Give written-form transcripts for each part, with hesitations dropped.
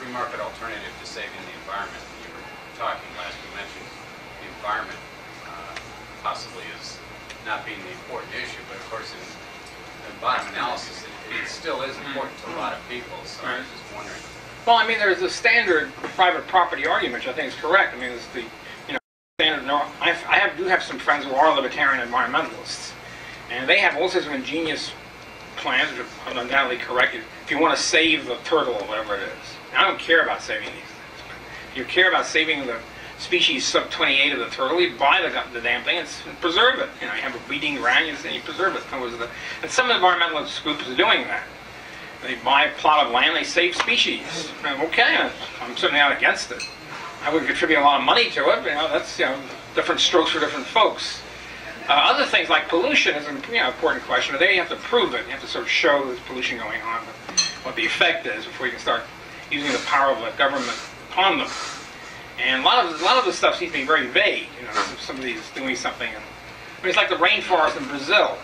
free market alternative to saving the environment? You were talking last, you mentioned the environment possibly is not being the important issue, but of course in bottom analysis it still is important to a lot of people, so I was just wondering. Well, I mean, there's the standard private property argument, which I think is correct. I mean, it's the standard. I do have some friends who are libertarian environmentalists, and they have all sorts of ingenious plans, which are undoubtedly correct. If you want to save the turtle or whatever it is, I don't care about saving these things. But if you care about saving the species sub 28 of the turtle, you buy the damn thing and preserve it. You have a breeding ground, and you preserve it. And some environmentalist groups are doing that. They buy a plot of land, they save species. Okay, I'm certainly not against it. I would contribute a lot of money to it. That's different strokes for different folks. Other things like pollution is an important question. There you have to prove it. You have to sort of show there's pollution going on, what the effect is before you can start using the power of the government upon them. And a lot of the stuff seems to be very vague. Somebody's doing something. It's like the rainforest in Brazil.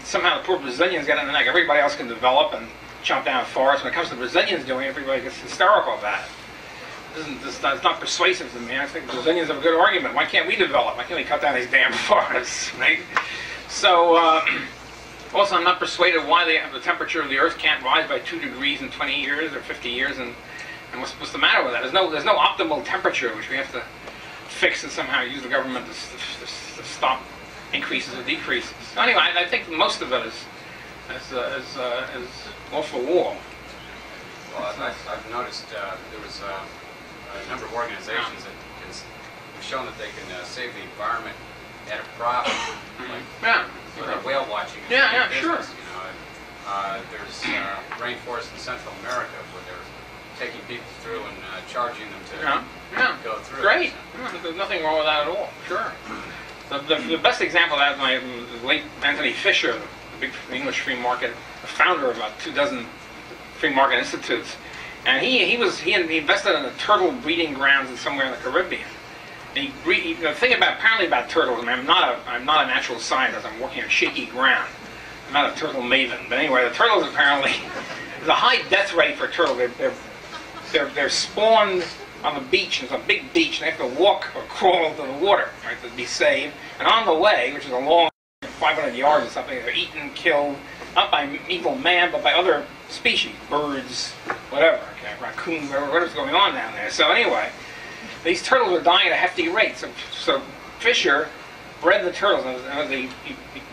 Somehow the poor Brazilians get in the neck. Everybody else can develop and chop down forests. When it comes to the Brazilians doing it, everybody gets hysterical about it. It's not persuasive to me. I think the Brazilians have a good argument. Why can't we develop? Why can't we cut down these damn forests? Right? So, also I'm not persuaded why the temperature of the Earth can't rise by 2 degrees in 20 years or 50 years. And what's the matter with that? There's no optimal temperature which we have to fix and somehow use the government to stop increases or decreases. So anyway, I think most of it is off the wall. Well, I've noticed there was a number of organizations that have shown that they can save the environment at a profit, like whale watching. Sure. There's rainforests in Central America where they're taking people through and charging them to go through. Great. There's nothing wrong with that at all. Sure. The best example of that is my late Anthony Fisher, the big English free market, the founder of about 24 free market institutes, and he invested in the turtle breeding grounds somewhere in the Caribbean. And the thing apparently about turtles, I'm not a natural scientist. I'm working on shaky ground. I'm not a turtle maven, but anyway, the turtles apparently there's a high death rate for turtles. They're spawned on the beach. There's a big beach, and they have to walk or crawl to the water, right, to be saved. And on the way, which is a long 500 yards or something, they're eaten, killed, not by evil man, but by other species, birds, whatever, raccoons, whatever's going on down there. So anyway, these turtles are dying at a hefty rate. So Fisher bred the turtles. He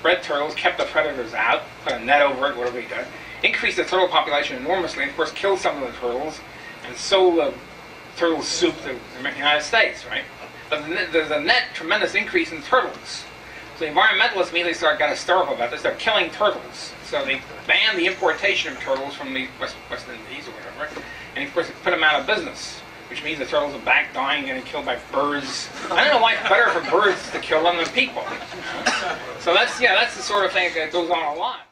bred turtles, kept the predators out, put a net over it, whatever he did, increased the turtle population enormously, and of course killed some of the turtles, and sold the turtle soup to the United States, right? But there's a net tremendous increase in turtles. So the environmentalists immediately got hysterical about this. They're killing turtles. So they banned the importation of turtles from the West Indies or whatever, and of course it put them out of business, which means the turtles are back dying, getting killed by birds. I don't know why it's better for birds to kill them than people. So that's the sort of thing that goes on a lot.